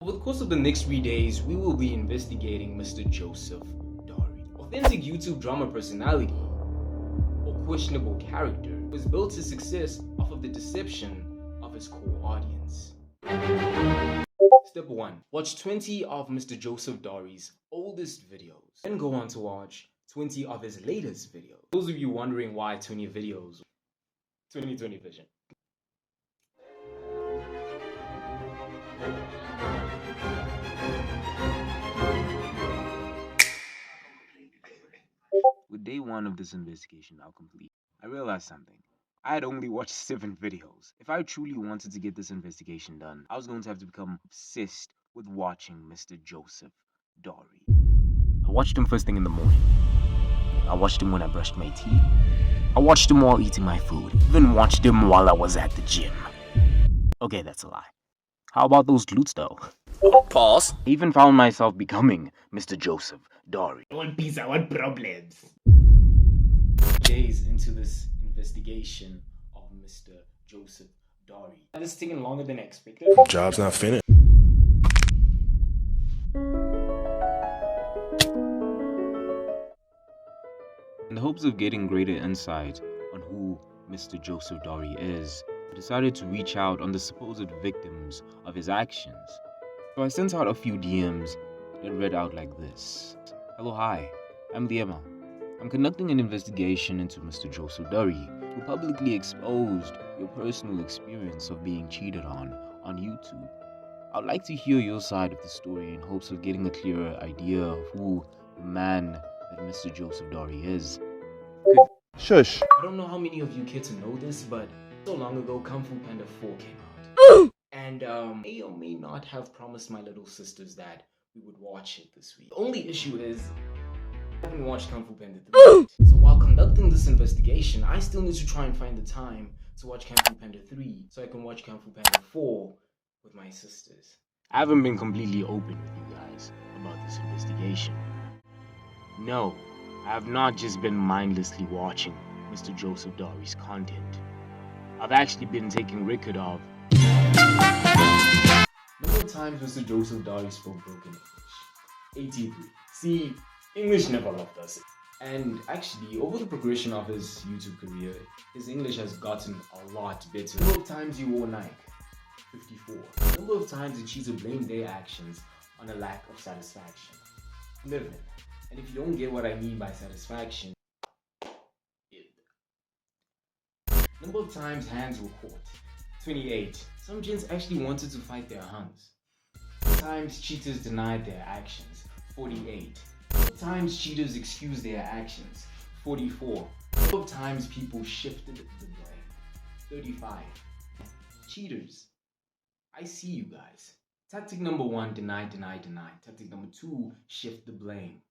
Over the course of the next 3 days, we will be investigating Mr. Joseph Dory. Authentic YouTube drama personality, or questionable character, was built to success off of the deception of his core audience. Step 1. Watch 20 of Mr. Joseph Dory's oldest videos, then go on to watch 20 of his latest videos. Those of you wondering why 20 videos, 2020 vision. With day 1 of this investigation now complete, I realized something. I had only watched 7 videos. If I truly wanted to get this investigation done, I was going to have to become obsessed with watching Mr. Joseph Dory. I watched him first thing in the morning. I watched him when I brushed my teeth. I watched him while eating my food. Even watched him while I was at the gym. Okay, that's a lie. How about those glutes though? Pause. I even found myself becoming Mr. Joseph Dory. One piece, I want problems. Days into this investigation of Mr. Joseph Dory. This is taking longer than expected. Job's not finished. In the hopes of getting greater insight on who Mr. Joseph Dory is, I decided to reach out on the supposed victims of his actions. So I sent out a few DMs that read out like this. Hello, hi, I'm Liema. I'm conducting an investigation into Mr. Joseph Dory, who publicly exposed your personal experience of being cheated on YouTube. I'd like to hear your side of the story in hopes of getting a clearer idea of who the man that Mr. Joseph Dory is. Shush. I don't know how many of you care to know this, but so long ago Kung Fu Panda 4 came out. And may or may not have promised my little sisters that we would watch it this week. The only issue is I haven't watched Kung Fu Panda 3 yet. So while conducting this investigation, I still need to try and find the time to watch Kung Fu Panda 3 so I can watch Kung Fu Panda 4 with my sisters. I haven't been completely open with you guys about this investigation. No, I have not just been mindlessly watching Mr. Joseph Dory's content. I've actually been taking record of Number of times Mr. Joseph Dory spoke broken English. 83. See, English never left us. And actually, over the progression of his YouTube career, his English has gotten a lot better. Number of times he wore Nike. 54. Number of times the cheater blamed their actions on a lack of satisfaction. 11. And if you don't get what I mean by satisfaction, number of times hands were caught. 28. Some gents actually wanted to fight their hands. Times cheaters denied their actions. 48. Times cheaters excused their actions. 44. Number of times people shifted the blame. 35. Cheaters, I see you guys. Tactic number 1, deny, deny, deny. Tactic number 2, shift the blame.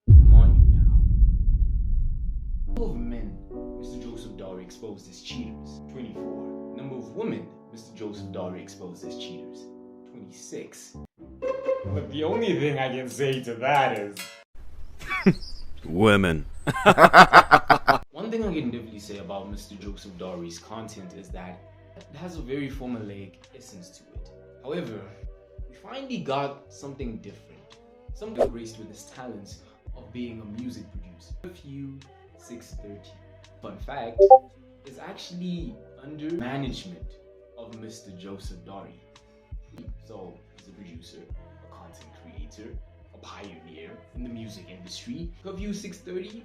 I'm on you now. Number of men Mr. Joseph Dory exposed as cheaters. 24. Number of women Mr. Joseph Dory exposed as cheaters. 26. But the only thing I can say to that is Women. one thing I can definitely say about Mr. Joseph Dory's content is that it has a very formulaic essence to it. However, we finally got something different. Something graced with his talents of being a music producer. Few 630. Fun fact, is actually under management of Mr. Joseph Dory. So he's a producer, a content creator, a pioneer in the music industry. Curfew 630.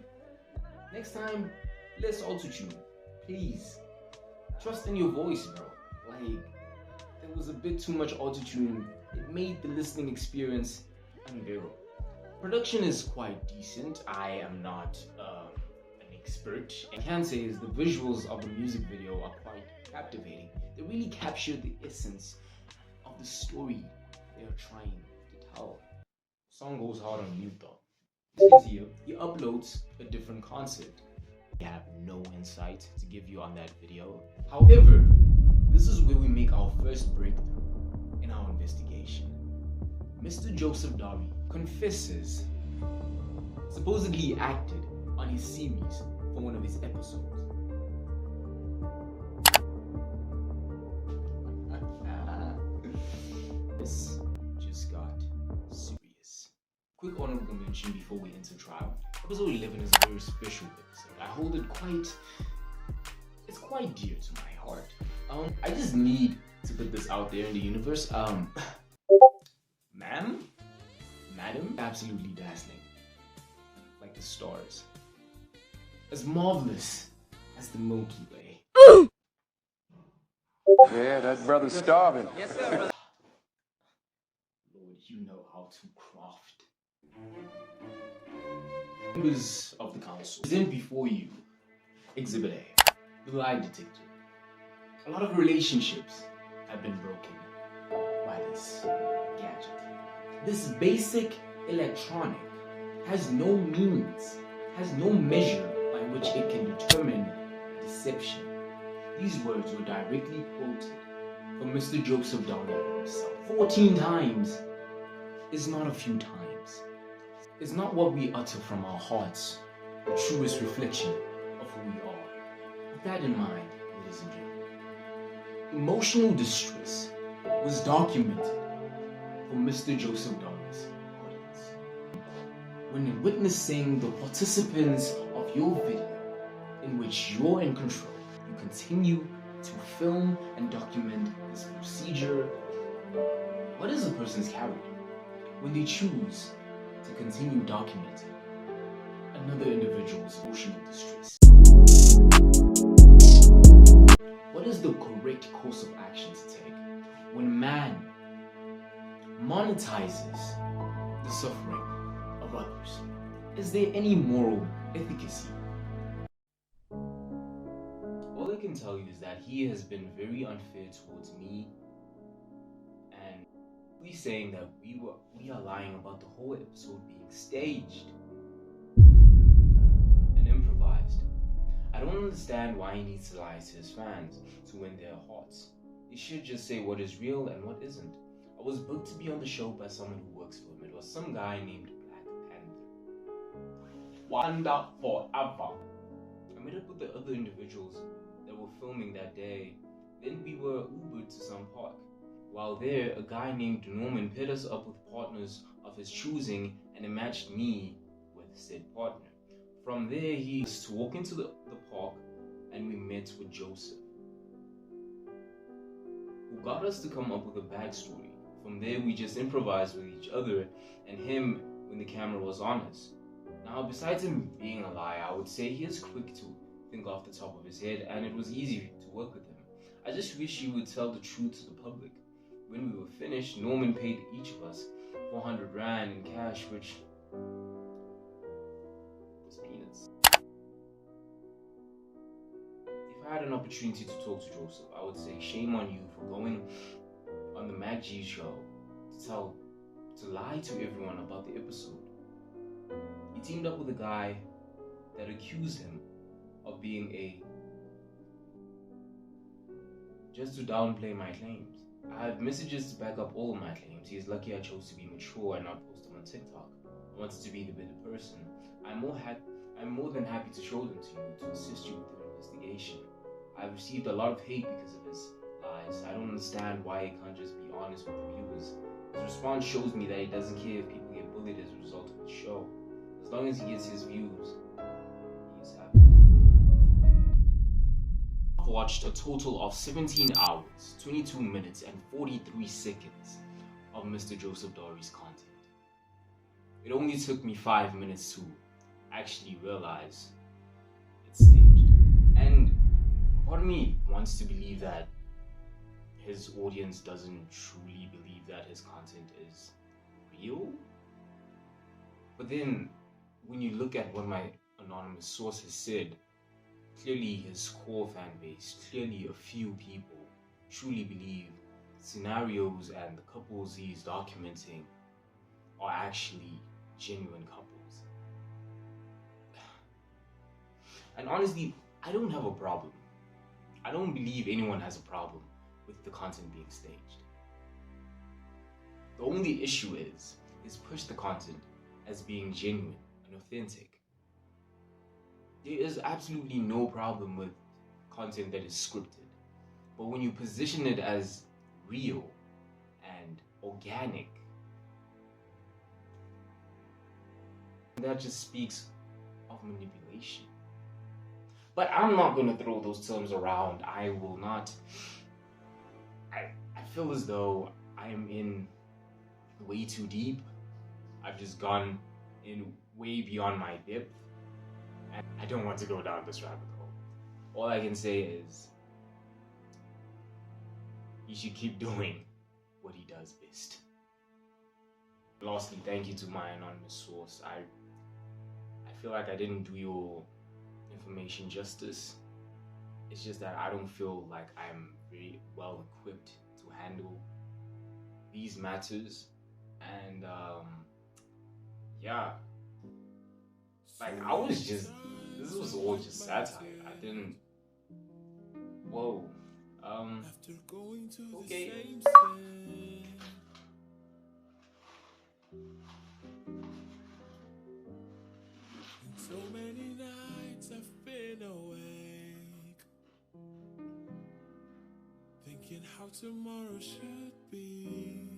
Next time, less autotune, please. Trust in your voice, bro. Like, there was a bit too much autotune. It made the listening experience unbearable. Production is quite decent. I am not an expert. I can say is the visuals of the music video are quite captivating. They really capture the essence of the story they are trying to tell. The song goes hard on mute though. This here, he uploads a different concept. I have no insight to give you on that video. However, this is where we make our first breakthrough in our investigation. Mr. Joseph Dory confesses supposedly acted on his series for one of his episodes. this just got serious. Quick honorable mention before we enter trial. Episode 11 is a very special episode. I hold it it's quite dear to my heart. I just need to put this out there in the universe. Madam, absolutely dazzling. Like the stars. As marvelous as the Milky Way. Yeah, that brother's starving. Yes, sir. Lord, you know how to craft. Members of the council, present before you Exhibit A, the lie detector. A lot of relationships have been broken by this gadget. This basic electronic has no means, has no measure by which it can determine deception. These words were directly quoted from Mr. Joseph Dory himself. 14 times is not a few times. It's not what we utter from our hearts, the truest reflection of who we are. With that in mind, ladies and gentlemen, emotional distress was documented for Mr. Joseph Dory's audience. When witnessing the participants of your video, in which you're in control, you continue to film and document this procedure. What is a person's character when they choose to continue documenting another individual's emotional distress? What is the correct course of action to take when man monetizes the suffering of others? Is there any moral efficacy? All I can tell you is that he has been very unfair towards me, and he's saying that we are lying about the whole episode being staged and improvised. I don't understand why he needs to lie to his fans to win their hearts. He should just say what is real and what isn't. I was booked to be on the show by someone who works for him. It was some guy named Black Panther. Wanda forever. I met up with the other individuals that were filming that day. Then we were Ubered to some park. While there, a guy named Norman paired us up with partners of his choosing and it matched me with said partner. From there, he was to walk into the park and we met with Joseph, who got us to come up with a backstory. From there, we just improvised with each other and him when the camera was on us. Now, besides him being a liar, I would say he is quick to think off the top of his head and it was easy to work with him. I just wish he would tell the truth to the public. When we were finished, Norman paid each of us 400 Rand in cash, which was peanuts. If I had an opportunity to talk to Joseph, I would say shame on you for going on the Mac G show to lie to everyone about the episode. He teamed up with a guy that accused him of being just to downplay my claims. I have messages to back up all of my claims. He is lucky I chose to be mature and not post them on TikTok. I wanted to be the better person. I'm more than happy to show them to you to assist you with your investigation. I've received a lot of hate because of his lies. I don't understand why he can't just be honest with the viewers. His response shows me that he doesn't care if people get bullied as a result of the show. As long as he gets his views, he is happy. I've watched a total of 17 hours, 22 minutes, and 43 seconds of Mr. Joseph Dory's content. It only took me 5 minutes to actually realize it's staged. And part of me wants to believe that his audience doesn't truly believe that his content is real. But then, when you look at what my anonymous source has said, clearly his core fan base, clearly a few people truly believe scenarios and the couples he's documenting are actually genuine couples. And honestly, I don't have a problem. I don't believe anyone has a problem with the content being staged. The only issue is push the content as being genuine and authentic. There is absolutely no problem with content that is scripted. But when you position it as real and organic. That just speaks of manipulation. But I'm not gonna throw those terms around. I will not. I feel as though I am in way too deep. I've just gone in way beyond my depth. And I don't want to go down this rabbit hole. All I can say is he should keep doing what he does best. Lastly, thank you to my anonymous source. I feel like I didn't do your information justice. It's just that I don't feel like I'm very well equipped to handle these matters. And yeah, like I was just, this was all just satire. I didn't, whoa, okay. So many nights I've been awake, thinking how tomorrow should be.